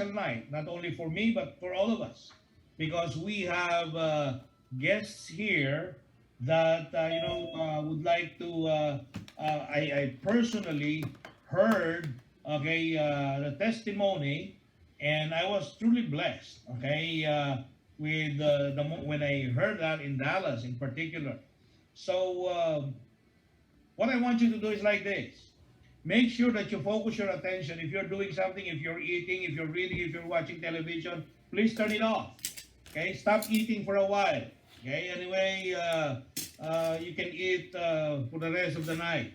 special night, not only for me, but for all of us, because we have guests here that, would like to, I personally heard, okay, the testimony, and I was truly blessed, okay, with when I heard that in Dallas in particular. So, what I want you to do is like this. Make sure that you focus your attention. If you're doing something, if you're eating, if you're reading, if you're watching television, please turn it off. Okay, stop eating for a while. Okay, anyway, you can eat for the rest of the night.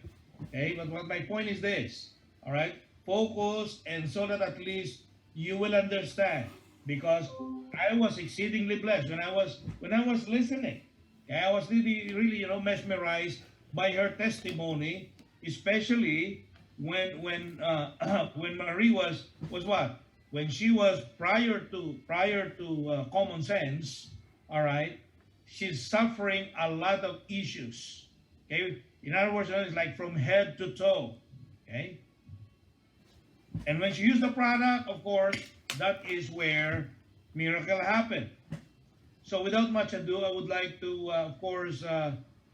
Okay, but what my point is this. All right, focus, and so that at least you will understand. Because I was exceedingly blessed when I was listening. Okay, I was really, really, mesmerized by her testimony, especially when when Marie was what, when she was prior to common sense. All right, she's suffering a lot of issues. Okay, in other words, it's like from head to toe. Okay, and when she used the product, of course, that is where miracle happened. So without much ado, I would like to, of course,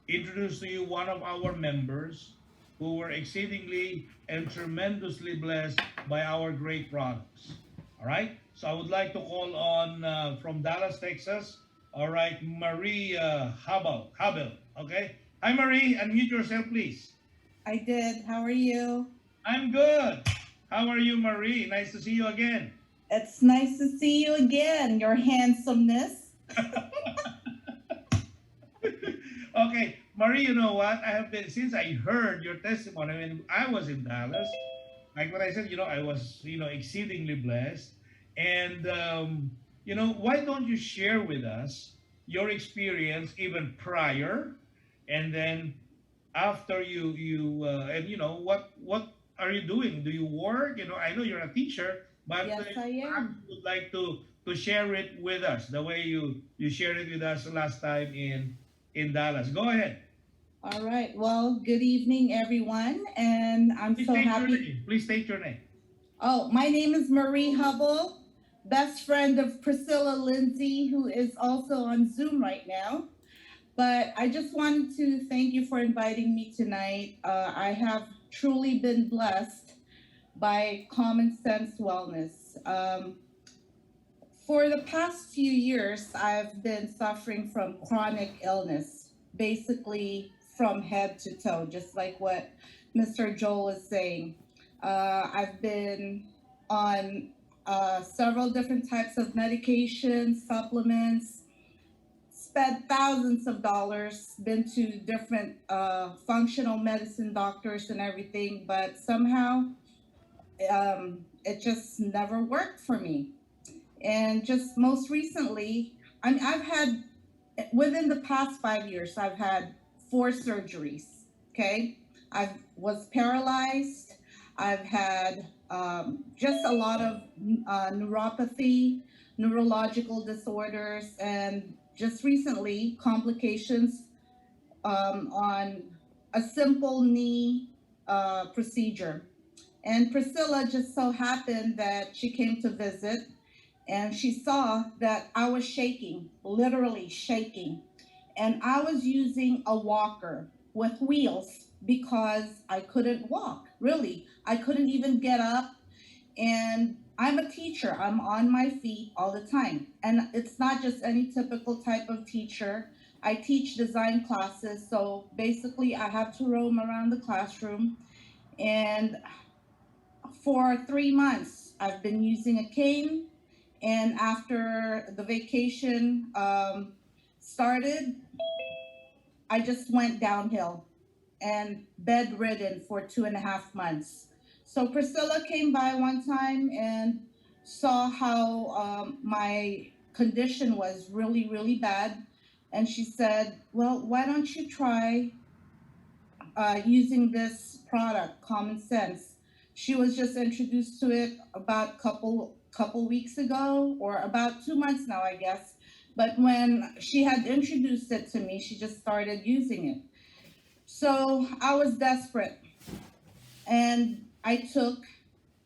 introduce to you one of our members who were exceedingly and tremendously blessed by our great products. All right. So I would like to call on from Dallas, Texas. All right, Marie Habel. Okay. Hi, Marie. Unmute yourself, please. I did. How are you? I'm good. How are you, Marie? Nice to see you again. It's nice to see you again, your handsomeness. Okay, Marie, you know what? I have been, since I heard your testimony when I was in Dallas, like what I said, I was, exceedingly blessed. And, why don't you share with us your experience even prior, and then after and what are you doing? Do you work? I know you're a teacher, but Yes, I perhaps am. you would like to share it with us the way you shared it with us last time in Dallas. Go ahead. All right. Well, good evening, everyone. And I'm Please so state your happy. name. Please state your name. Oh, my name is Marie Hubble, best friend of Priscilla Lindsay, who is also on Zoom right now. But I just wanted to thank you for inviting me tonight. I have truly been blessed by Common Sense Wellness. For the past few years, I've been suffering from chronic illness, basically from head to toe, just like what Mr. Joel is saying. I've been on several different types of medications, supplements, spent thousands of dollars, been to different functional medicine doctors and everything, but somehow it just never worked for me. And just most recently, I mean, I've had, within the past 5 years, I've had 4 surgeries. Okay. I was paralyzed. I've had just a lot of neuropathy, neurological disorders, and just recently complications on a simple knee procedure. And Priscilla just so happened that she came to visit and she saw that I was shaking, literally shaking. And I was using a walker with wheels because I couldn't walk, really. I couldn't even get up. And I'm a teacher, I'm on my feet all the time. And it's not just any typical type of teacher. I teach design classes, so basically I have to roam around the classroom. And for 3 months, I've been using a cane, and after the vacation started, I just went downhill and bedridden for 2.5 months. So Priscilla came by one time and saw how my condition was really, really bad. And she said, well, why don't you try using this product, Common Sense? She was just introduced to it about couple weeks ago, or about 2 months now, I guess. But when she had introduced it to me, she just started using it. So I was desperate, and I took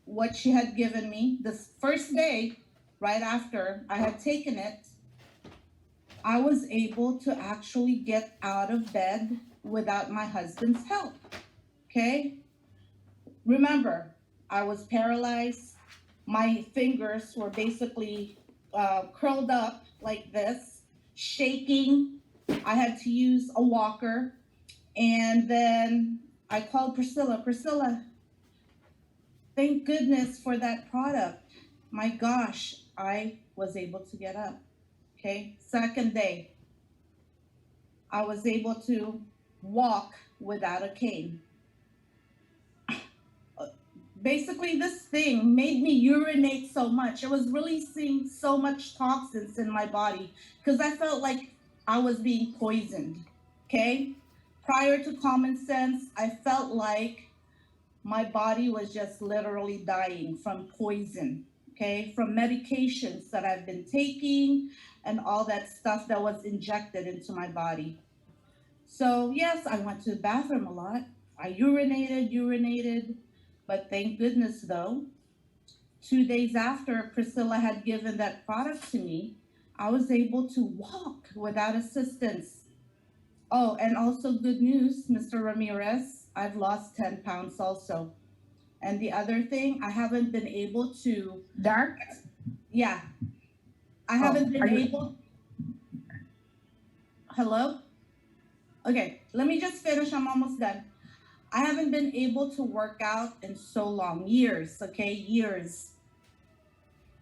what she had given me. The first day, right after I had taken it, I was able to actually get out of bed without my husband's help. Okay? Remember, I was paralyzed. My fingers were basically curled up like this, shaking. I had to use a walker. And then I called Priscilla. Priscilla, thank goodness for that product. My gosh, I was able to get up. Okay. Second day, I was able to walk without a cane. Basically, this thing made me urinate so much. It was releasing so much toxins in my body because I felt like I was being poisoned. Okay. Prior to Common Sense, I felt like my body was just literally dying from poison, okay, from medications that I've been taking and all that stuff that was injected into my body. So, yes, I went to the bathroom a lot. I urinated, but thank goodness though, 2 days after Priscilla had given that product to me, I was able to walk without assistance. Oh, and also good news, Mr. Ramirez, I've lost 10 pounds also. And the other thing, I haven't been able to, Dark? yeah, I Oh, haven't been are you? able, hello? Okay, let me just finish. I'm almost done. I haven't been able to work out in so long, years, okay, years.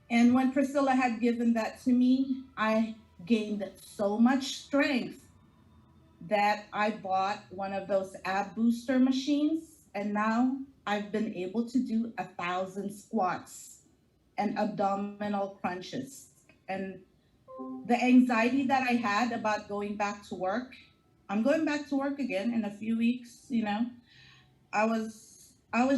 And when Priscilla had given that to me, I gained so much strength that I bought one of those ab booster machines. And now I've been able to do 1,000 squats and abdominal crunches. And the anxiety that I had about going back to work, I'm going back to work again in a few weeks, you know. I was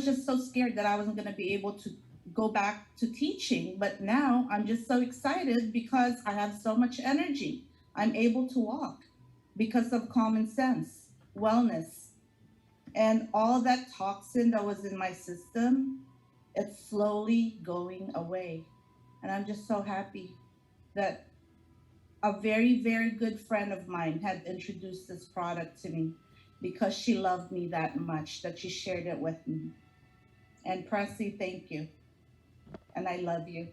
just so scared that I wasn't going to be able to go back to teaching, but now I'm just so excited because I have so much energy. I'm able to walk because of Common Sense, wellness, and all that toxin that was in my system, it's slowly going away. And I'm just so happy that a very, very good friend of mine had introduced this product to me because she loved me that much that she shared it with me. And Pressy, thank you. And I love you.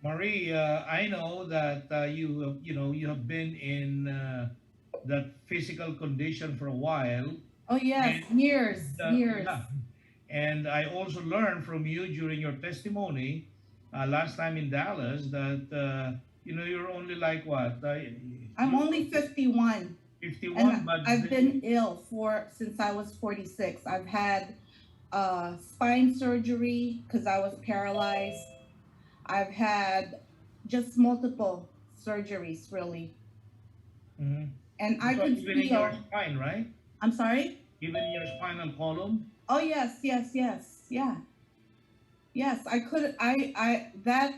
Marie, I know that you have been in that physical condition for a while, Oh, yes, and years, years. yeah, and I also learned from you during your testimony last time in Dallas that you're only like what I'm you only 51 51, and but I've been ill for since I was 46. I've had spine surgery because I was paralyzed. I've had just multiple surgeries, really. Mhm. And I So could even in your feel, spine, right? I'm sorry? Even in your spinal column. Oh, yes, yes, yes. Yeah. Yes, I could, that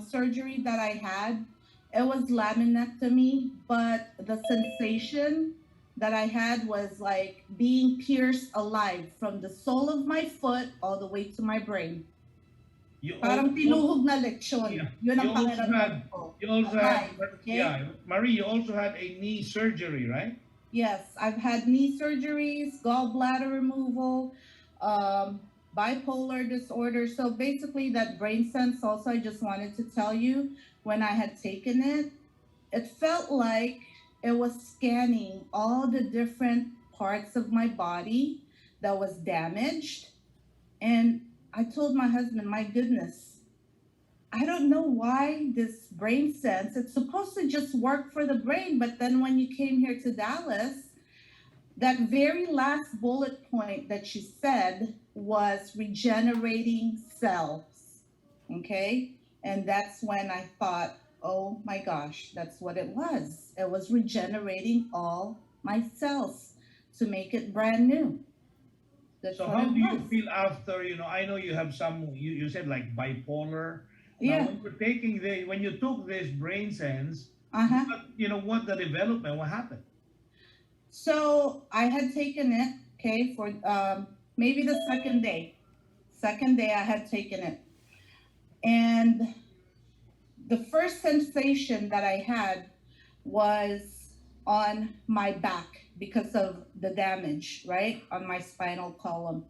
surgery that I had, it was laminectomy, but the sensation that I had was like being pierced alive from the sole of my foot all the way to my brain. You Parang also, tinuhog na leksyon. yeah, Yun you ang also pakiramdam had ko. you also had Alive, okay? yeah, Marie, you also had a knee surgery, right? Yes, I've had knee surgeries, gallbladder removal, um, bipolar disorder. So basically, that brain sense, also, I just wanted to tell you when I had taken it, it felt like it was scanning all the different parts of my body that was damaged. And I told my husband, my goodness, I don't know why this brain sense, it's supposed to just work for the brain. But then when you came here to Dallas, that very last bullet point that you said was regenerating cells. Okay. And that's when I thought, oh my gosh, that's what it was. It was regenerating all my cells to make it brand new. That's So what how it do you was. feel after, I know you have some, you said like bipolar. Now, Yeah. when you took this brain sense, Uh huh. what the development, what happened? So I had taken it, okay, for maybe the second day. Second day I had taken it. And the first sensation that I had was on my back because of the damage, right? On my spinal column.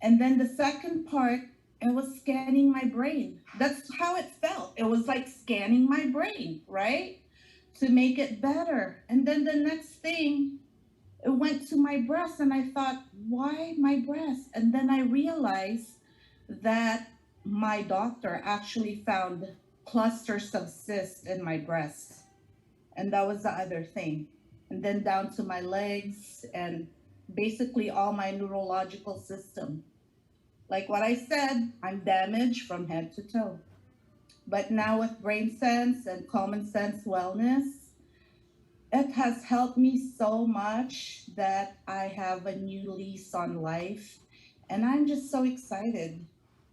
And then the second part, it was scanning my brain. That's how it felt. It was like scanning my brain, right? To make it better. And then the next thing, it went to my breast, and I thought, why my breast? And then I realized that my doctor actually found clusters of cysts in my breast. And that was the other thing. And then down to my legs and basically all my neurological system. Like what I said, I'm damaged from head to toe. But now with Brain Sense and Common Sense Wellness, it has helped me so much that I have a new lease on life. And I'm just so excited.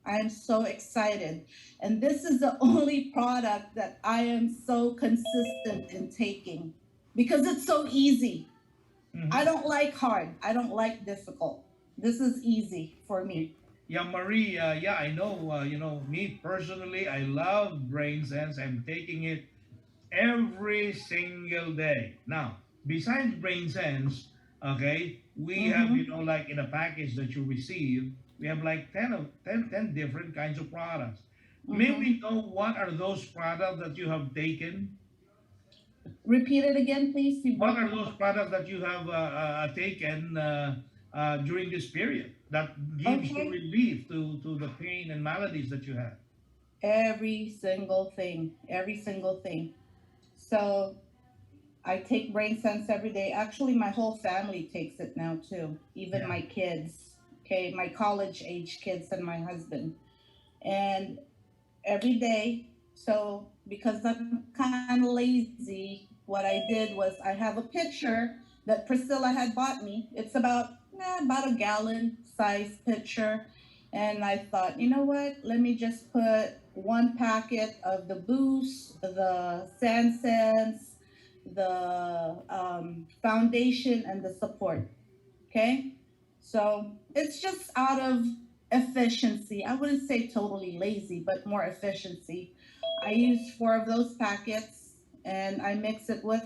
I am so excited. And this is the only product that I am so consistent in taking because it's so easy. I Mhm. don't like hard, I don't like difficult. This is easy for me. Yeah, Marie. Yeah, I know. Me personally, I love Brain Sense. I'm taking it every single day. Now, besides Brain Sense, okay, we have, Mm-hmm. like in a package that you receive, we have like 10 different kinds of products. May Mm-hmm. we know what are those products that you have taken? Repeat it again, please. You What broke are up. those products that you have taken during this period that gives you Okay. relief to the pain and maladies that you have? Every single thing. Every single thing. So I take Brain Sense every day. Actually, my whole family takes it now too. Even Yeah. my kids. Okay, my college age kids and my husband. And every day. So because I'm kind of lazy, what I did was I have a pitcher that Priscilla had bought me. It's about a gallon size pitcher. And I thought, you know what? Let me just put one packet of the Boost, the Sand Sense, the foundation, and the support. Okay. So it's just out of efficiency. I wouldn't say totally lazy, but more efficiency. I use four of those packets and I mix it with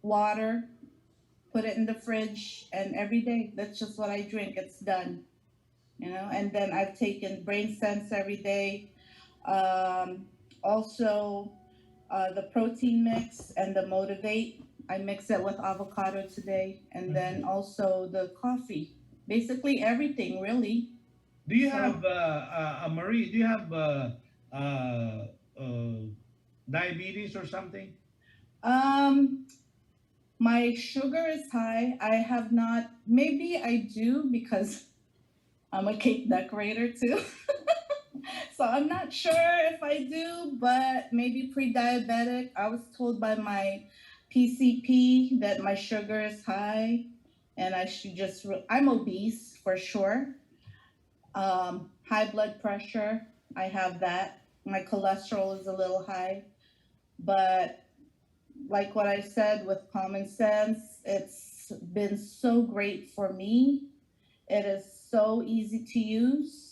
water, put it in the fridge, and every day that's just what I drink. It's done, And then I've taken Brain Sense every day. Um, Also, the protein mix and the Motivate. I mix it with avocado today, and then Mhm. also the coffee. Basically everything, really. Do you So, have Marie? Do you have uh, diabetes or something? um, my sugar is high. I have not. Maybe I do because I'm a cake decorator too. So I'm not sure if I do, but maybe pre-diabetic. I was told by my PCP that my sugar is high and I should I'm obese for sure. High blood pressure, I have that. My cholesterol is a little high, but like what I said with Common Sense, it's been so great for me. It is so easy to use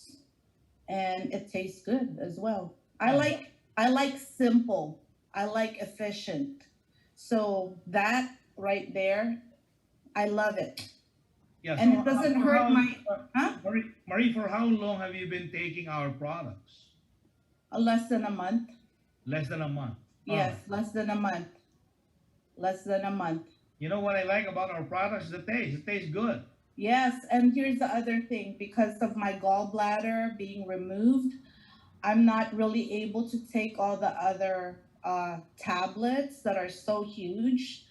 and it tastes good as well. I Oh, like simple. I like efficient. So that right there, I love it. yeah. And So it doesn't for hurt how, my huh? Marie, for how long have you been taking our products? Less than a month. Less than a month. All Yes, right. less than a month. Less than a month. You know what I like about our products? The taste. It tastes good. Yes, and here's the other thing because of my gallbladder being removed, I'm not really able to take all the other tablets that are so huge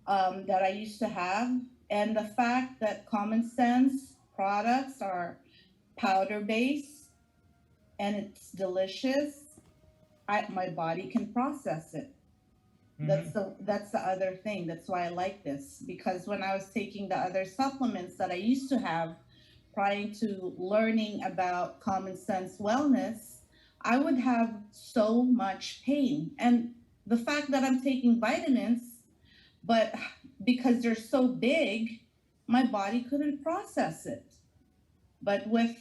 that I used to have. And the fact that Common Sense products are powder based and it's delicious, my body can process it. Hmm. That's the other thing. That's why I like this because when I was taking the other supplements that I used to have prior to learning about Common Sense Wellness, I would have so much pain. And the fact that I'm taking vitamins, but because they're so big, my body couldn't process it. But with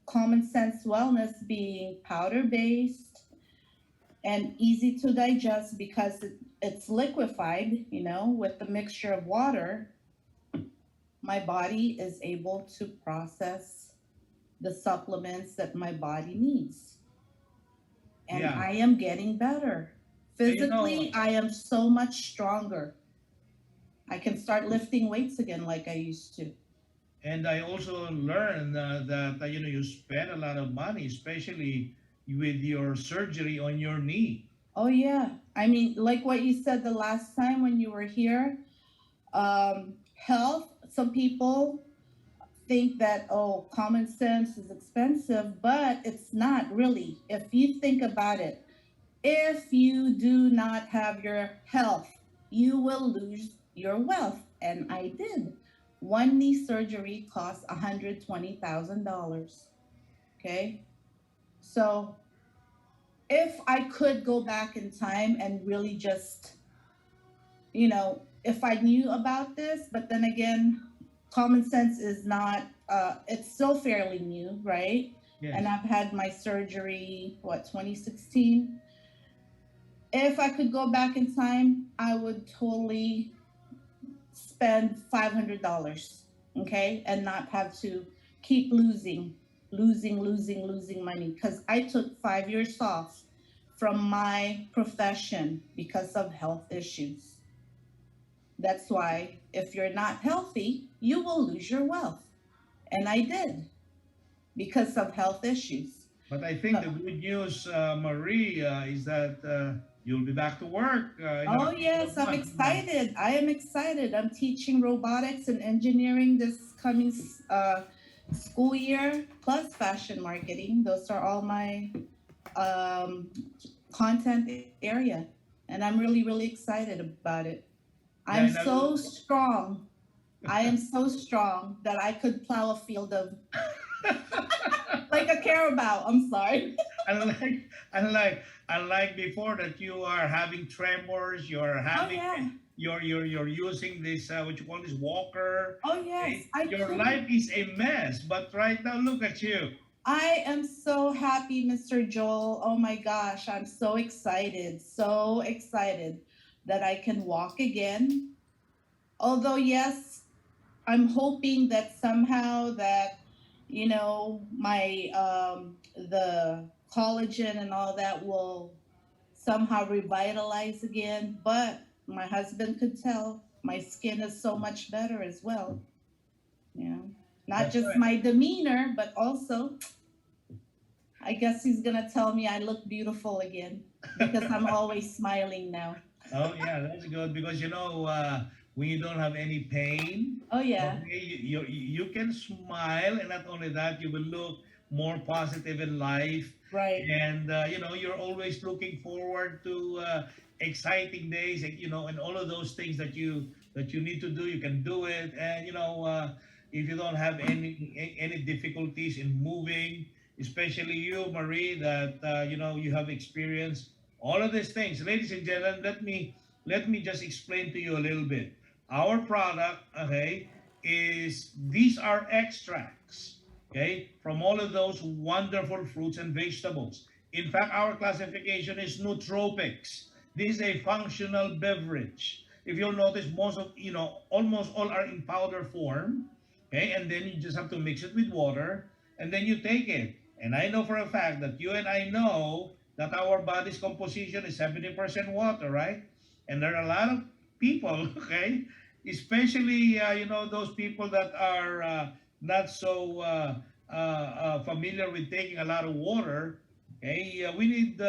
Common Sense Wellness being powder based and easy to digest because it's liquefied, with the mixture of water, my body is able to process the supplements that my body needs. And Yeah. I am getting better. And you know, Physically, I am so much stronger. I can start lifting weights again like I used to. and I also learned that you spend a lot of money, especially with your surgery on your knee. Oh, yeah. I mean, like what you said the last time when you were here, health, some people think that, oh, common sense is expensive, but it's not really. If you think about it, if you do not have your health, you will lose your wealth. And I did. One knee surgery cost $120,000. Okay. So if I could go back in time and really just, if I knew about this, but then again, common sense is not, it's still fairly new, right? And Yes. I've had my surgery, 2016. If I could go back in time, I would totally spend $500, okay, and not have to keep losing money because I took 5 years off from my profession because of health issues. That's why if you're not healthy, you will lose your wealth. And I did because of health issues. But I think the So, good news, Marie, is that you'll be back to work in a oh, couple of yes, I'm months. Yeah. excited. I am excited. I'm teaching robotics and engineering this coming school year, plus fashion marketing. Those are all my um, content area. And I'm really, really excited about it. I'm Yeah, and so strong. I am so strong that I could plow a field of like a carabao. I'm sorry. unlike unlike unlike before that you are having tremors, you're Oh, having yeah. you're using this what you call this walker. Oh, yes. Okay? Your life is a mess, but right now look at you. I am so happy, Mr. Joel. Oh my gosh, I'm so excited that I can walk again. Although, yes, I'm hoping that somehow that, my the collagen and all that will somehow revitalize again. But my husband could tell my skin is so much better as well. You know, not That's just right. my demeanor, but also I guess he's gonna tell me I look beautiful again because I'm always smiling now. Oh yeah, that's good because when you don't have any pain, Oh, yeah, okay, you can smile, and not only that, you will look more positive in life, right. and you're always looking forward to exciting days, and all of those things that you need to do, you can do it, and if you don't have any difficulties in moving, especially you, Marie, that you have experienced all of these things. Ladies and gentlemen, let me just explain to you a little bit. Our product, okay, is these are extracts, okay, from all of those wonderful fruits and vegetables. In fact, our classification is nootropics. This is a functional beverage. If you'll notice, most of almost all are in powder form, okay, and then you just have to mix it with water, and then you take it. And I know for a fact that you and I know that our body's composition is 70% water, right? And there are a lot of people, okay, especially those people that are not so familiar with taking a lot of water. Okay, we need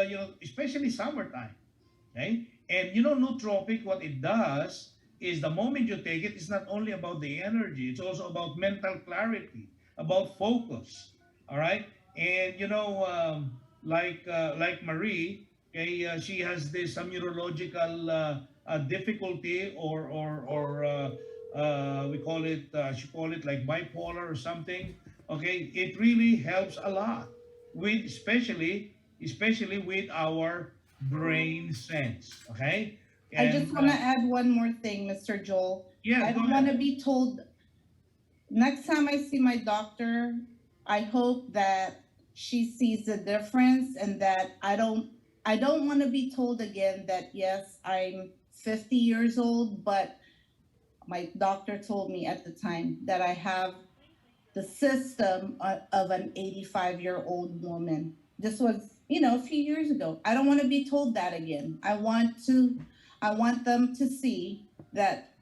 especially summertime. Okay, and nootropic, what it does is the moment you take it, it's not only about the energy; it's also about mental clarity, about focus. All right, and like Marie, okay, she has this neurological difficulty, or we call it she call it like bipolar or something. Okay, it really helps a lot with especially with our brain sense. Okay, I and just want to add one more thing, Mr. Joel. yes, I go don't want ahead. to be told next time I see my doctor. I hope that she sees the difference and that I don't want to be told again that yes, I'm 50 years old, but my doctor told me at the time that I have the system of an 85-year-old woman. This was, a few years ago. I don't want to be told that again. I want them to see that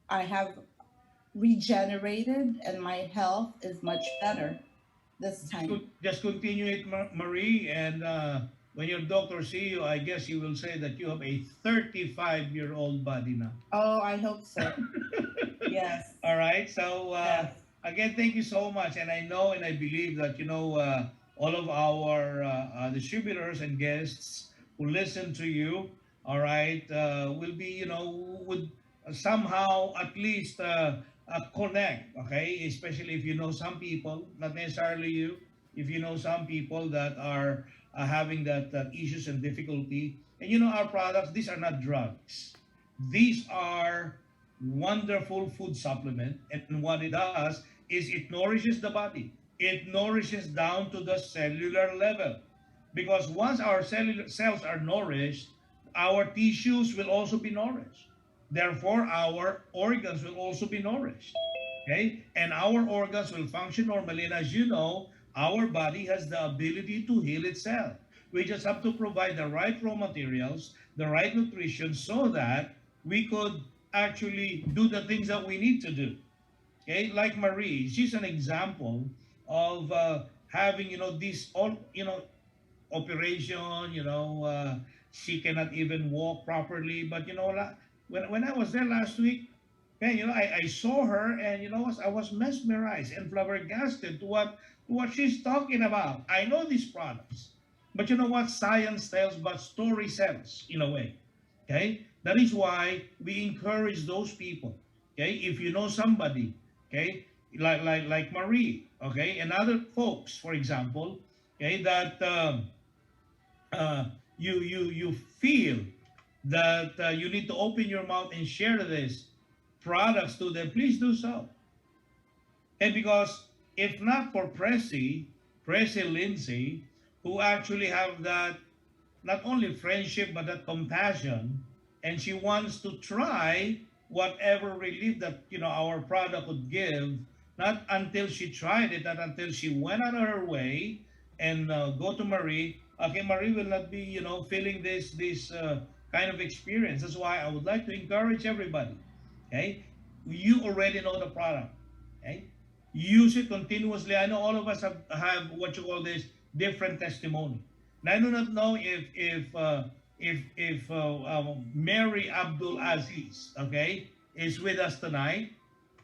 I have regenerated and my health is much better this time. Just continue it, Marie, and when your doctor see you, I guess he will say that you have a 35-year-old body now. Oh, I hope so. Yes. All right. So Yes. again, thank you so much. And I know and I believe that all of our distributors and guests who listen to you, all right, will be would somehow at least connect. Okay, especially if you know some people, not necessarily you. If you know some people that are having that issues and difficulty, and our products, these are not drugs. These are wonderful food supplement, and what it does is it nourishes the body. It nourishes down to the cellular level, because once our cellular cells are nourished, our tissues will also be nourished. Therefore our organs will also be nourished. Okay, and our organs will function normally, and as you know, our body has the ability to heal itself. We just have to provide the right raw materials, the right nutrition, so that we could actually do the things that we need to do. Okay, like Marie, she's an example of having this all operation. She cannot even walk properly. But when I was there last week, man, I saw her, and I was mesmerized and flabbergasted to what she's talking about. I know these products, but you know what? Science tells, but story sells in a way. Okay, that is why we encourage those people. Okay, if you know somebody, okay, like Marie, okay, and other folks, for example, okay, that uh, you feel that you need to open your mouth and share these products to them, please do so. And because if not for Pressy Lindsay, who actually have that not only friendship but that compassion, and she wants to try whatever relief that our product would give. Not until she tried it, not until she went on her way and go to Marie. Okay, Marie will not be feeling this kind of experience. That's why I would like to encourage everybody. Okay, you already know the product. Okay, use it continuously. I know all of us have what you call this different testimony. And I do not know if Mary Abdul Aziz, okay, is with us tonight.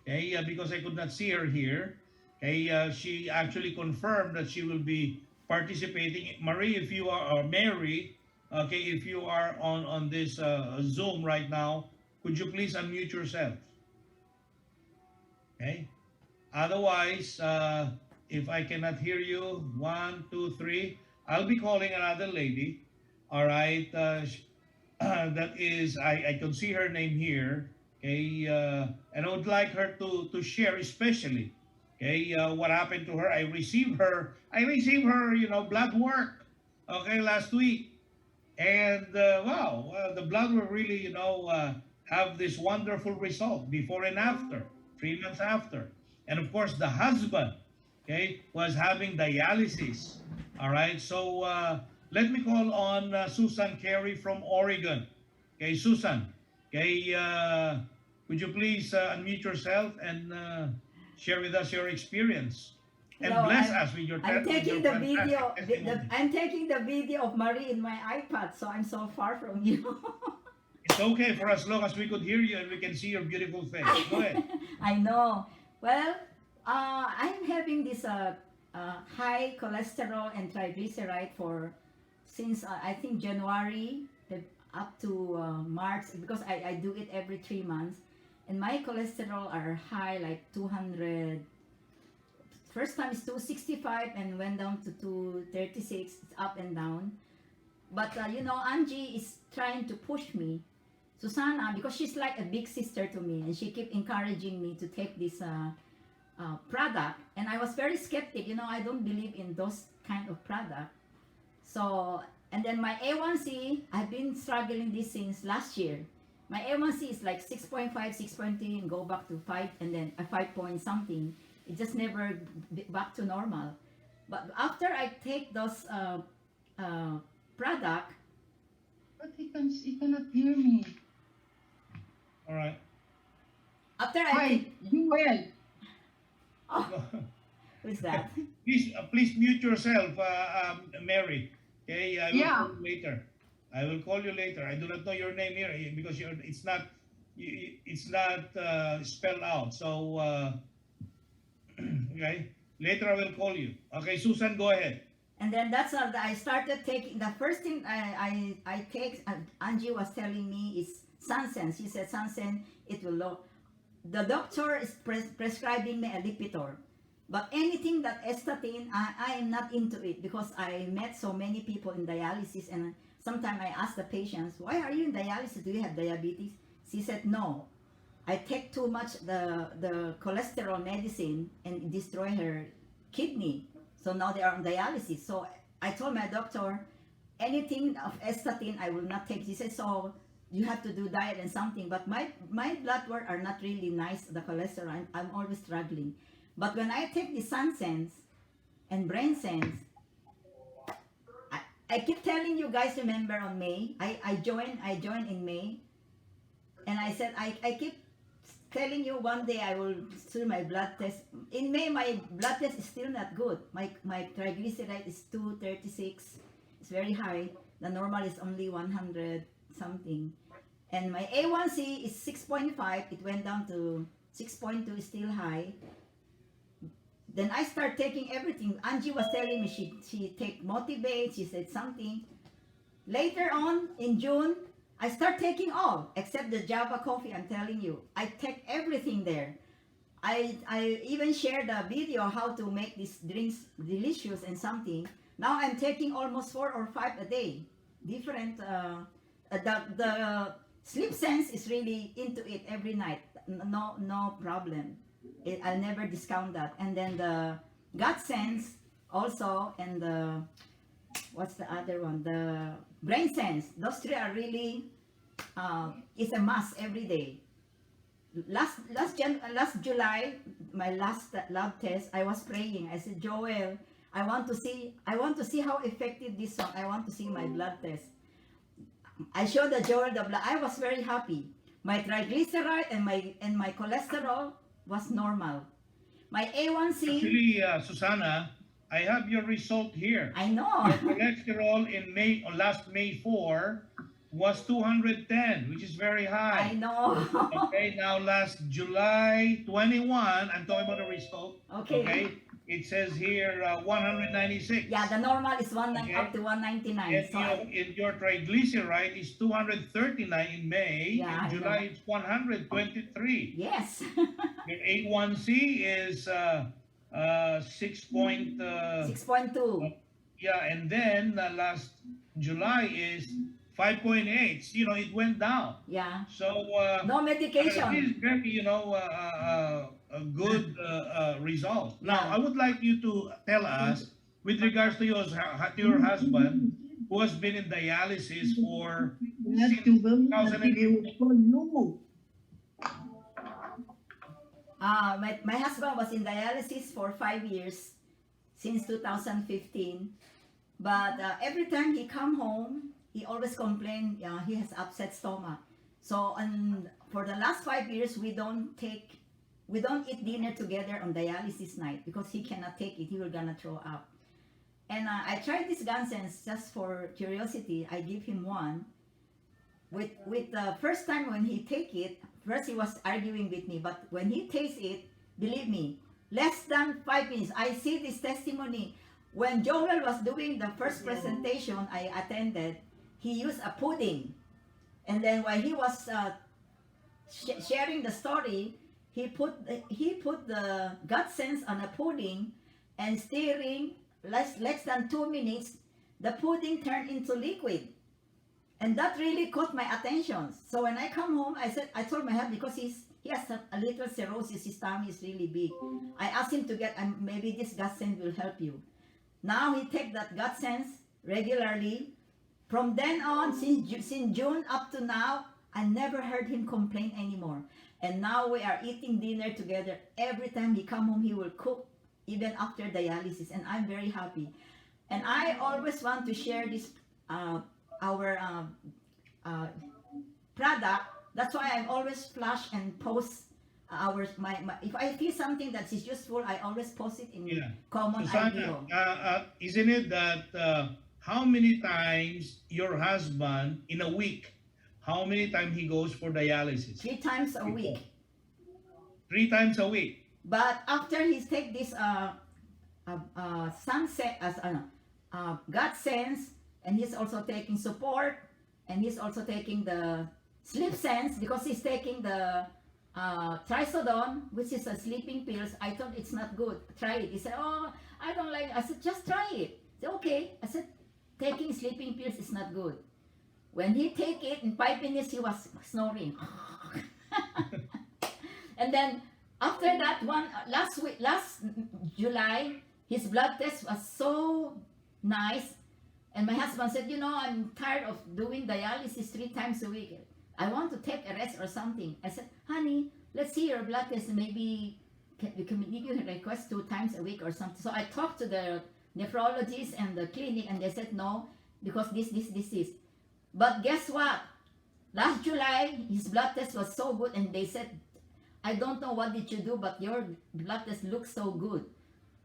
Okay, because I could not see her here. Okay, she actually confirmed that she will be participating. Marie, if you are, or Mary, okay, if you are on this Zoom right now, could you please unmute yourself? Okay. Otherwise, if I cannot hear you, one, two, three, I'll be calling another lady. All right. That is, I can see her name here. Okay. And I would like her to share, especially, okay, what happened to her. I received her, blood work, okay, last week. And wow, the blood will really, have this wonderful result before and after, 3 months after. And of course, the husband, okay, was having dialysis. All right, so let me call on Susan Carey from Oregon. Okay, Susan, okay, would you please unmute yourself and share with us your experience and Hello, bless us with your, I'm with your taking the fantastic video. testimony. I'm taking the video of Marie in my iPad, so I'm so far from you. It's okay for as long as we could hear you and we can see your beautiful face. Go ahead. I know. Well, I'm having this high cholesterol and triglyceride for since I think January up to March because I do it every 3 months, and my cholesterol are high like 200. First time is 265 and went down to 236. It's up and down. But Angie is trying to push me. Susana, because she's like a big sister to me, and she keep encouraging me to take this product, and I was very skeptic. I don't believe in those kind of product. So, and then my A1C, I've been struggling this since last year. My A1C is like 6.5, 6.3, and go back to 5, and then a 5 point something. It just never back to normal. But after I take those product, But he cannot hear me. All right. after I Hi, take, Joel. oh, who's that? Please mute yourself, Mary. Okay, I will Yeah. call you later. I will call you later. I do not know your name here because it's not spelled out. So okay, later I will call you. Okay, Susan, go ahead. And then that's all. I started taking the first thing I take. Angie was telling me is Sansen. She said Sansen it will low. The doctor is prescribing me a Lipitor, but anything that Estatin, I am not into it because I met so many people in dialysis, and sometimes I ask the patients, "Why are you in dialysis? Do you have diabetes?" She said, "No, I take too much the cholesterol medicine and it destroy her kidney." So now they are on dialysis. So I told my doctor, anything of Estatin I will not take. He said, so you have to do diet and something. But my blood work are not really nice, the cholesterol. I'm always struggling. But when I take the SunSense and BrainSense, I keep telling you guys, remember on May, I joined in May. And I said, I keep telling you one day I will do my blood test. In May, my blood test is still not good. My triglyceride is 236. It's very high. The normal is only 100 something. And my A1C is 6.5. It went down to 6.2, is still high. Then I start taking everything. Angie was telling me she take Motivate. She said something. Later on in June, I start taking all except the Java coffee. I'm telling you, I take everything there. I even shared a video how to make these drinks delicious and something. Now I'm taking almost 4 or 5 a day. Different. The Sleep Sense is really into it every night. No problem. I'll never discount that. And then the Gut Sense also, and the what's the other one? The Brain Sense. Those 3 are really it's a must every day. Last July, my last lab test, I was praying. I said, Joel, I want to see how effective this song. I want to see my blood test. I showed the Joel the blood. I was very happy. My triglyceride and my cholesterol was normal. My A1C. Actually, Susana, I have your result here. I know. Your cholesterol in May, or last May 4, was 210, which is very high. I know. Okay, now last July 21, I'm talking about the result. Okay. It says here 196. Yeah, the normal is Okay. up to 199. And So your triglyceride is 239 in May. Yeah, I In July, it's 123. yes. Your A1C is 6 point. 6.2. Yeah, and then last July is 5.8. You know, it went down. Yeah. So No this medication. is very, a good result. Now, Yeah. I would like you to tell us, with regards to your husband, who has been in dialysis for Lahat since yung ba, 2008. ko, no. My husband was in dialysis for 5 years, since 2015. But every time he come home, he always complain he has upset stomach. So for the last 5 years, we don't eat dinner together on dialysis night because he cannot take it. He will gonna throw up. And I tried this Gansens just for curiosity. I give him one. With the first time when he take it, first he was arguing with me, but when he tastes it, believe me, less than 5 minutes, I see this testimony. When Joel was doing the first presentation I attended, he used a pudding. And then while he was sharing the story, he put the gut sense on a pudding and stirring less than 2 minutes, the pudding turned into liquid. And that really caught my attention. So when I come home, I told my husband, because he he has a little cirrhosis. His tummy is really big. I asked him to get, maybe this Godsend will help you. Now he take that Godsend regularly. From then on, since June up to now, I never heard him complain anymore. And now we are eating dinner together. Every time he come home, he will cook, even after dialysis, and I'm very happy. And I always want to share this our product. That's why I always flash and post my if I feel something that is useful, I always post it in Yeah. common Susana, IPO. isn't it that how many times your husband in a week, how many times he goes for dialysis? 3 times a week. 3 times a week. But after he take this sunset as God sense, and he's also taking support, and he's also taking the sleep sense because he's taking the trisodone, which is a sleeping pills. I thought it's not good. Try it. He said, "Oh, I don't like." I said, "Just try it." He said, "Okay." I said, "Taking sleeping pills is not good." When he take it in 5 minutes, he was snoring. And then after that last July, his blood test was so nice. And my husband said, "I'm tired of doing dialysis 3 times a week. I want to take a rest or something." I said, "Honey, let's see your blood test. Maybe we can give you a request 2 times a week or something." So I talked to the nephrologist and the clinic, and they said no, because this. But guess what? Last July, his blood test was so good, and they said, "I don't know what did you do, but your blood test looks so good."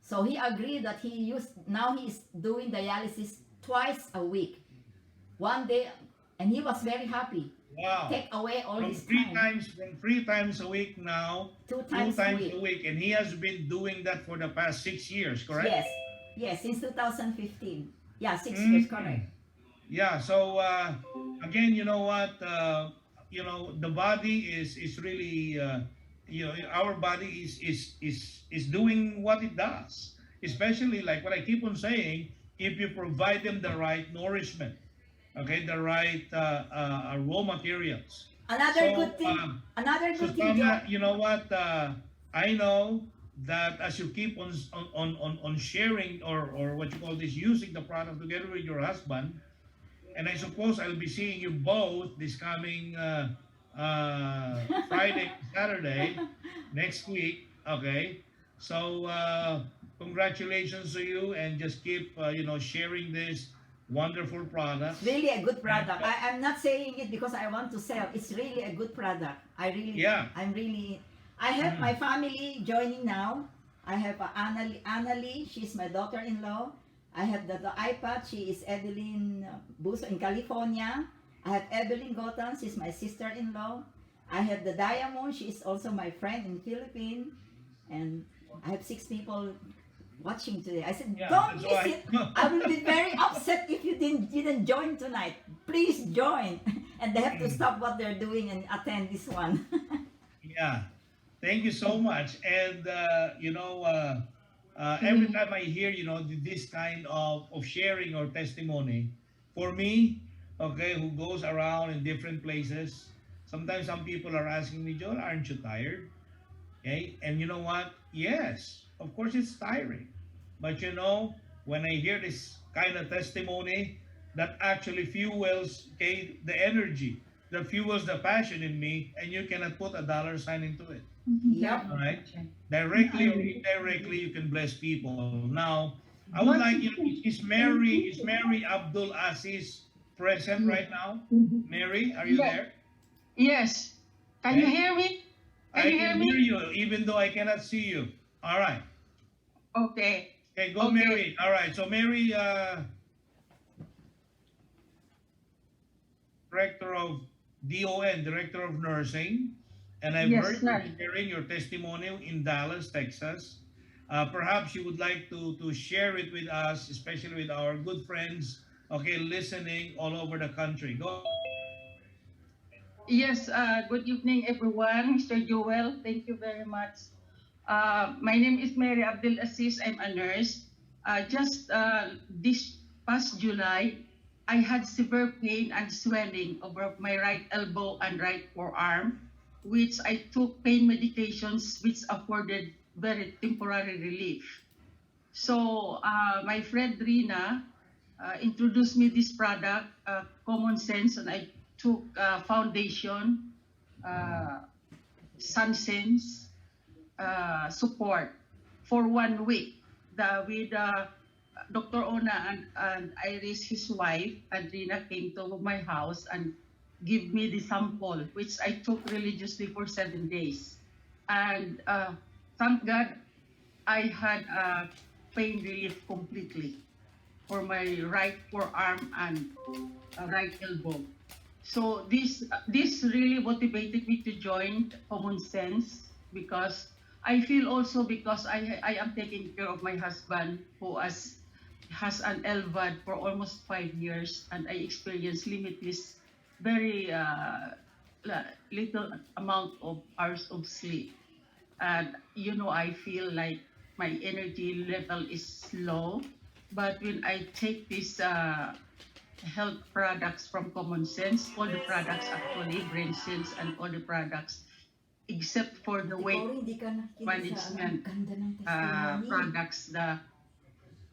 So he agreed that now he is doing dialysis twice a week, 1 day, and he was very happy. Wow. Take away all From his 3 time. times, from 3 times a week now, 2 2 times, times a a week. week, and he has been doing that for the past 6 years, correct? Yes, since 2015. Yeah, 6 Mm. years, correct. Yeah. So again, you know what? The body is really our body is doing what it does. Especially like what I keep on saying, if you provide them the right nourishment, okay, the right raw materials. Another So, good thing, another So good thing, Tama, Joe. you know what? I know that as you keep on sharing or what you call this, using the product together with your husband, and I suppose I'll be seeing you both this coming Friday, Saturday next week. Okay, so congratulations to you, and just keep sharing this wonderful product. It's really a good product. I'm not saying it because I want to sell. It's really a good product. Yeah. I have my family joining now. I have Annalie, she's my daughter-in-law. I have the iPad, she is Evelyn Buso in California. I have Evelyn Gotan, she's my sister-in-law. I have the Diamond, she is also my friend in Philippines. And I have 6 people watching today. I said, Yeah, don't that's miss why- it. I will be very upset if you didn't join tonight. Please join. And they have to stop what they're doing and attend this one. Yeah, thank you so much. And every time I hear this kind of sharing or testimony, for me, okay, who goes around in different places, sometimes some people are asking me, "Joel, aren't you tired?" Okay, and you know what? Yes, of course it's tiring, but when I hear this kind of testimony, that actually fuels, okay, the energy, that fuels the passion in me, and you cannot put a dollar sign into it. Yep. All right. Directly or indirectly, you can bless people. Now, I would like is Mary Abdul Aziz present right now? Mary, are you Yeah. there? Yes. Can you hear me? I Can you hear can me? hear you, even though I cannot see you. All right. Okay. Okay, go Okay. Mary. All right. So Mary, Director of DON, Director of Nursing, and I've Yes, heard sir. you sharing your testimonial in Dallas, Texas. Perhaps you would like to share it with us, especially with our good friends, okay, listening all over the country. Go. Yes, good evening, everyone. Mr. Joel, thank you very much. My name is Mary Abdul Aziz. I'm a nurse. Just this past July, I had severe pain and swelling over my right elbow and right forearm. which I took pain medications which afforded very temporary relief. So my friend Rina introduced me this product, Common Sense, and I took foundation, SunSense, support for 1 week. With Dr. Ona and Iris, his wife, and Rina came to my house and give me the sample, which I took religiously for 7 days. And thank God I had pain relief completely for my right forearm and right elbow. So this really motivated me to join Common Sense, because I feel also, because I am taking care of my husband who has an LVAD for almost 5 years, and I experience limitless, very little amount of hours of sleep. And I feel like my energy level is low. But when I take this health products from Common Sense, all the products actually, Brain Sense, and all the products, except for the weight Hindi ka nakikinig management sa ganda ng testimony. products, that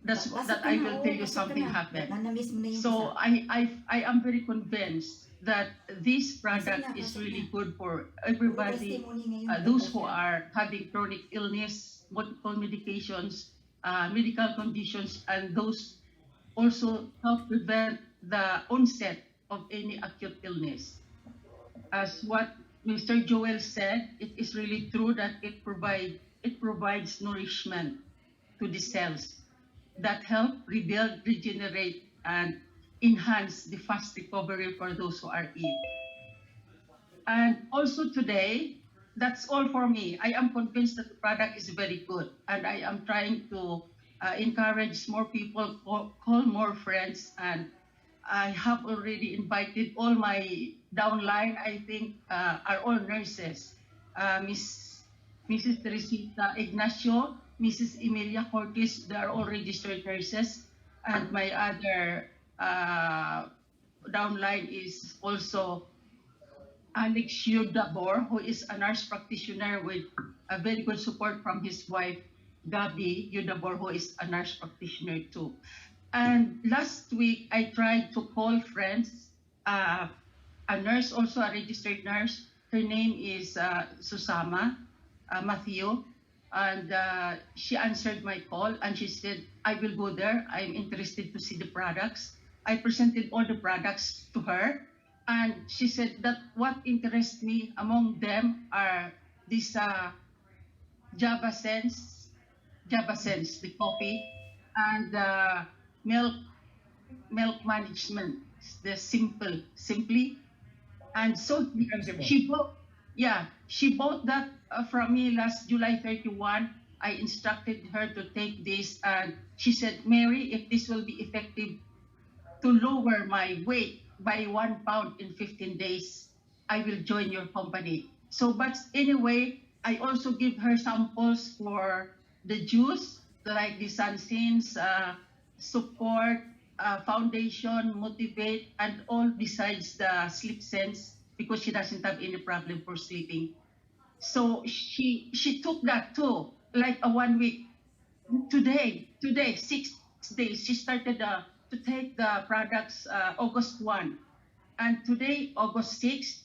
Pasok ka I na, will oo, tell you pasok ka something na. happened. Na-miss mo na yung So isa. I am very convinced that this product Pasok na, is pasok really na. good for Puro everybody, testimony ngayon. those Ganda who siya. are having chronic illness, multiple medications, medical conditions, and those also help prevent the onset of any acute illness. As what Mr. Joel said, it is really true that it provides nourishment to the cells that help rebuild, regenerate, and enhance the fast recovery for those who are ill. And also today, that's all for me. I am convinced that the product is very good, and I am trying to encourage more people, call more friends, and I have already invited all my downline. I think are all nurses. Mrs. Teresita Ignacio, Mrs. Emilia Cortis, they are all registered nurses, and my other downline is also Alex Yudabor, who is a nurse practitioner with a very good support from his wife, Gabi Yudabor, who is a nurse practitioner too. And last week, I tried to call friends, a nurse, also a registered nurse. Her name is Susama Matthew, and she answered my call, and she said, I will go there. I'm interested to see the products. I presented all the products to her, and she said that what interests me among them are this Java Sense, the coffee, and milk management, the simply. And so Sensible. she bought that from me last July 31. I instructed her to take this, and she said, Mary, if this will be effective to lower my weight by 1 pound in 15 days, I will join your company. So, but anyway, I also give her samples for the juice, like the SunSense, support, foundation, motivate, and all besides the sleep sense, because she doesn't have any problem for sleeping. So she took that too, like a 1 week. Today, 6 days, she started to take the products August 1. And today, August 6,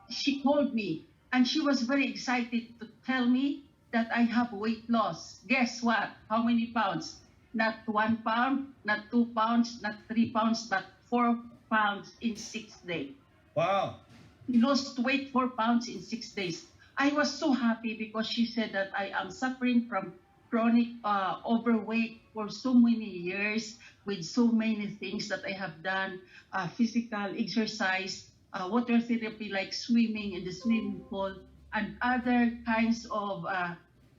she called me, and she was very excited to tell me that I have weight loss. Guess what? How many pounds? Not 1 pound, not 2 pounds, not 3 pounds, but 4 pounds in 6 days. Wow. She lost weight 4 pounds in 6 days. I was so happy because she said that I am suffering from chronic overweight for so many years, with so many things that I have done, physical exercise, water therapy like swimming in the swimming pool, and other kinds of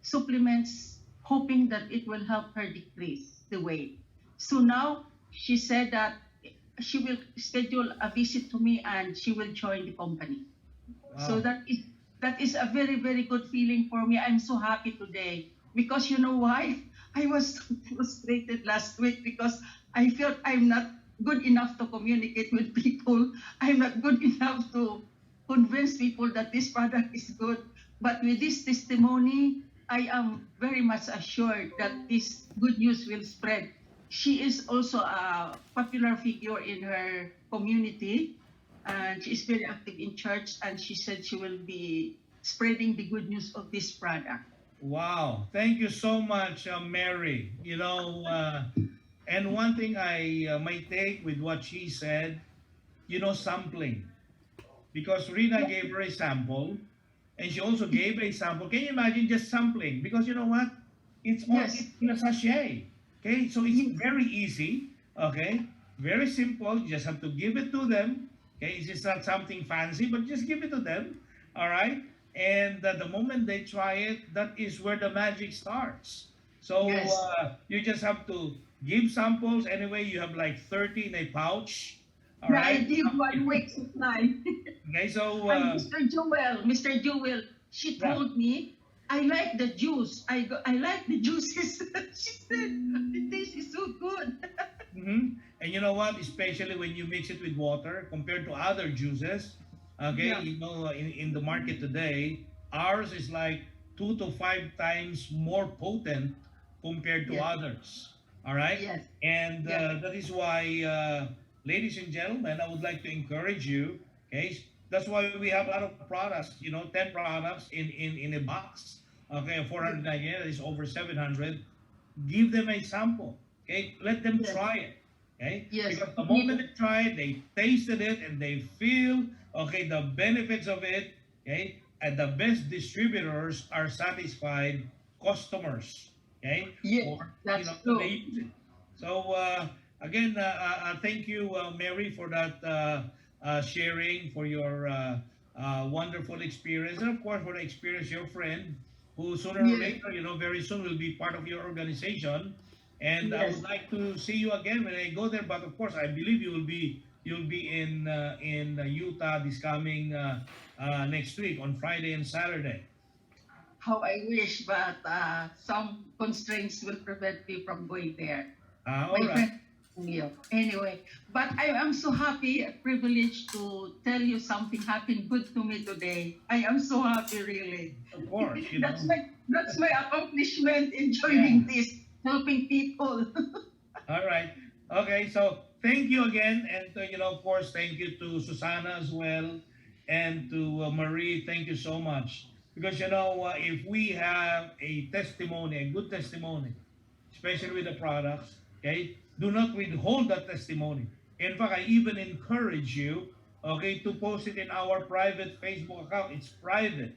supplements, hoping that it will help her decrease the weight. So now she said that she will schedule a visit to me and she will join the company. Wow. So that is a very, very good feeling for me. I'm so happy today, because you know why? I was so frustrated last week because I felt I'm not good enough to communicate with people. I'm not good enough to convince people that this product is good. But with this testimony, I am very much assured that this good news will spread. She is also a popular figure in her community, and she is very active in church, and she said she will be spreading the good news of this product. Wow, thank you so much, Mary. And one thing I might take with what she said, sampling. Because Rina gave her a sample, and she also gave a sample. Can you imagine just sampling? Because you know what? It's all Yes. in a sachet. Okay, so it's very easy. Okay, very simple. You just have to give it to them. Okay, it's just not something fancy, but just give it to them. All right, and the moment they try it, that is where the magic starts. So Yes. you just have to give samples. Anyway, you have like 30 in a pouch. All Yeah, I right. did 1 week supply. Okay, so And Mr. Jewel, she yeah. told me, I like the juice. I like the juices. She said, the taste is so good. And you know what? Especially when you mix it with water compared to other juices, okay? Yeah. In the market today, ours is like 2 to 5 times more potent compared to Yes. others. All right? Yes. And Yes. that is why, ladies and gentlemen, I would like to encourage you, okay? That's why we have a lot of products, 10 products in a box, okay? 490, that is over 700. Give them a sample. Okay, let them Yes. try it. Okay, Yes. because the moment they try it, they tasted it and they feel okay the benefits of it. Okay, and the best distributors are satisfied customers. Okay, Yes, or that's they true. use it. So again, thank you, Mary, for that sharing, for your wonderful experience, and of course for the experience of your friend, who sooner or Yes. later, very soon will be part of your organization. And I Yes. would like to see you again when I go there. But of course, I believe you'll be in Utah this coming next week on Friday and Saturday. How I wish, but some constraints will prevent me from going there. All My right, friend, Leo. Anyway, but I am so happy, privileged to tell you something happened good to me today. I am so happy, really. of course, That's my accomplishment in joining this, helping people. All right. Okay. So thank you again, and of course, thank you to Susana as well, and to Marie. Thank you so much, because if we have a testimony, a good testimony, especially with the products, okay, do not withhold that testimony. In fact, I even encourage you, okay, to post it in our private Facebook account. It's private.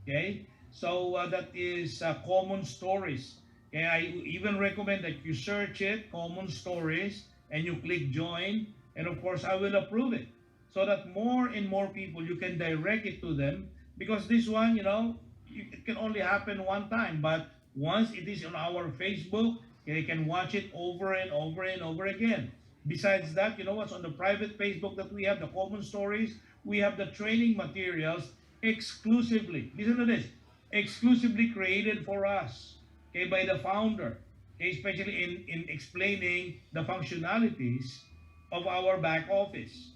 Okay, so that is common stories. Okay, I even recommend that you search it, common stories, and you click join, and of course I will approve it, so that more and more people you can direct it to them, because this one, it can only happen one time, but once it is on our Facebook, they can watch it over and over and over again. Besides that, what's on the private Facebook that we have, the common stories, we have the training materials exclusively, listen to this, exclusively created for us, okay, by the founder, okay, especially in explaining the functionalities of our back office.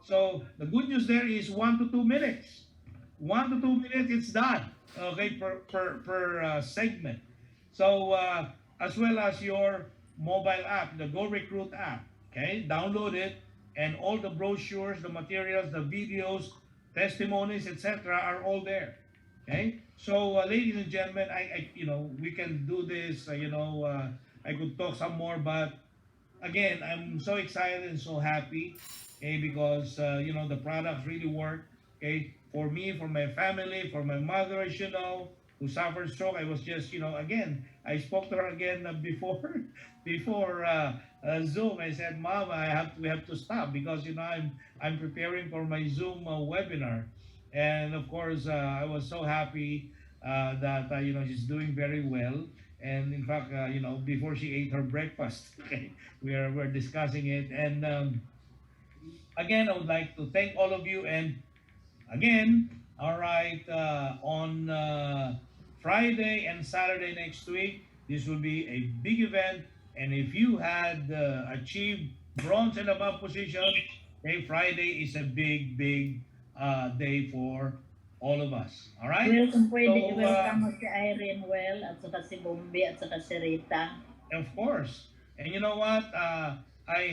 So the good news there is 1 to 2 minutes. 1 to 2 minutes, it's done. Okay, per segment. So as well as your mobile app, the Go Recruit app. Okay, download it, and all the brochures, the materials, the videos, testimonies, etc., are all there. Okay, so ladies and gentlemen, we can do this. I could talk some more, but again, I'm so excited and so happy, okay, because the products really work, okay, for me, for my family, for my mother, as you know, who suffered stroke. I was just, again, I spoke to her again before before Zoom. I said, "Mom, we have to stop because I'm preparing for my Zoom webinar," and of course, I was so happy that she's doing very well. And in fact, before she ate her breakfast, okay, we're discussing it. And again, I would like to thank all of you. And again, all right, on Friday and Saturday next week, this will be a big event. And if you had achieved bronze and above position, okay, Friday is a big, big day for all of us. All right? Well, kung pwede, So, welcome mo si Irene Well, at saka si Bombi, at saka si Rita. Of course. And you know what? We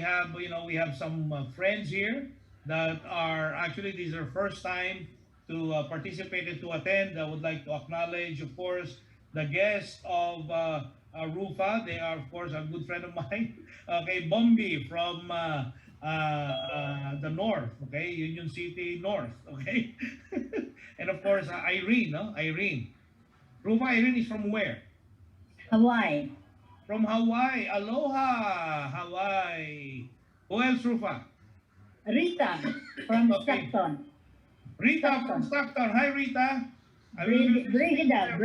have some friends here that are actually, these are first time to participate and to attend. I would like to acknowledge, of course, the guests of Rufa. They are, of course, a good friend of mine. Okay, Bombi from the north, okay, Union City North, okay? And of course, Irene, no? Irene. Rufa, Irene is from where? Hawaii. From Hawaii. Aloha, Hawaii. Who else, Rufa? Rita from Okay. Stockton. Rita from Stockton. Hi, Rita. I will- Brigida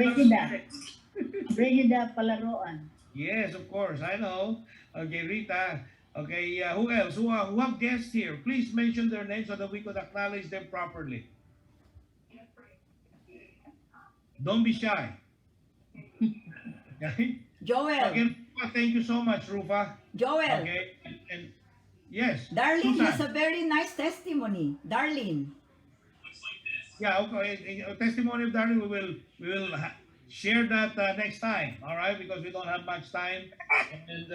Palaroan. Yes, of course. I know. Okay, Rita. Okay, who else? Who have guests here? Please mention their names so that we could acknowledge them properly. Don't be shy. Okay? Joel, Again, thank you so much, Rufa. Joel, Okay, and yes, Darlene Susan. has a very nice testimony. Darlene. Yeah, okay. Testimony of Darlene, we will share that next time. All right, because we don't have much time, and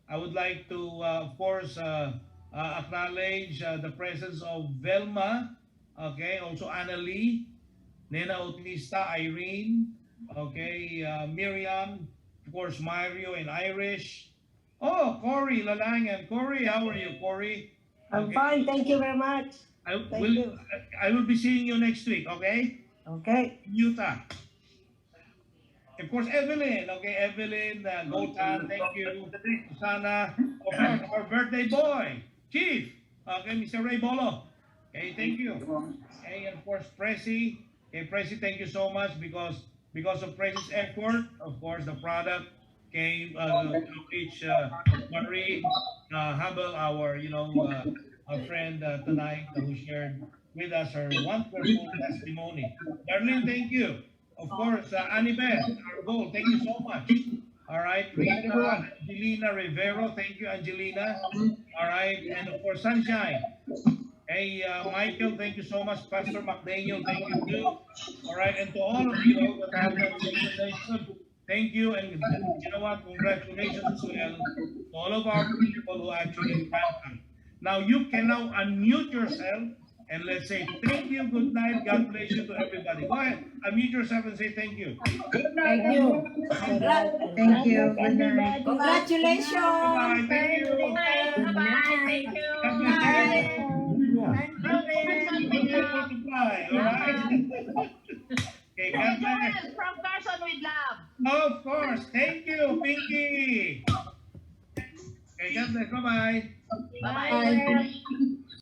I would like to, of course, acknowledge the presence of Velma. Okay, also Anna Lee, Nena Otista, Irene. Okay, Miriam, of course, Mario and Irish. Oh, Cory Lalangan. Cory, how are you, Cory? I'm Okay. fine, thank you very much. Thank you. I will be seeing you next week, okay? Okay. Utah. Of course, Evelyn. Okay, Evelyn, Gotan, thank you. Susana, of course, our birthday boy, Chief. Okay, Mr. Ray Bolo. Okay, thank you. Okay, and of course, Prezi. Okay, Prezi, thank you so much because of Prezi's effort, of course, the product came to reach Marie Habel, our our friend tonight who shared with us her wonderful testimony. Darlene, thank you. Of course, Annie Beth, our goal, thank you so much. All right, Rita, Angelina Rivero, thank you, Angelina. All right, and of course, Sunshine. Hey, Michael, thank you so much. Pastor McDaniel, thank you too. All right, and to all of you that have done the donation, thank you. And you know what? Congratulations as well to all of our people who actually drank. Now you can now unmute yourself and let's say thank you, good night, God bless you to everybody. Go ahead, unmute yourself and say thank you. Thank you. Thank you. Good night. Congratulations. Bye, thank you. God bless you. Bye, all right. Okay, God bless. From Carson with Love. Of course. Thank you, Pinky. Okay, God bless. Bye-bye. Bye.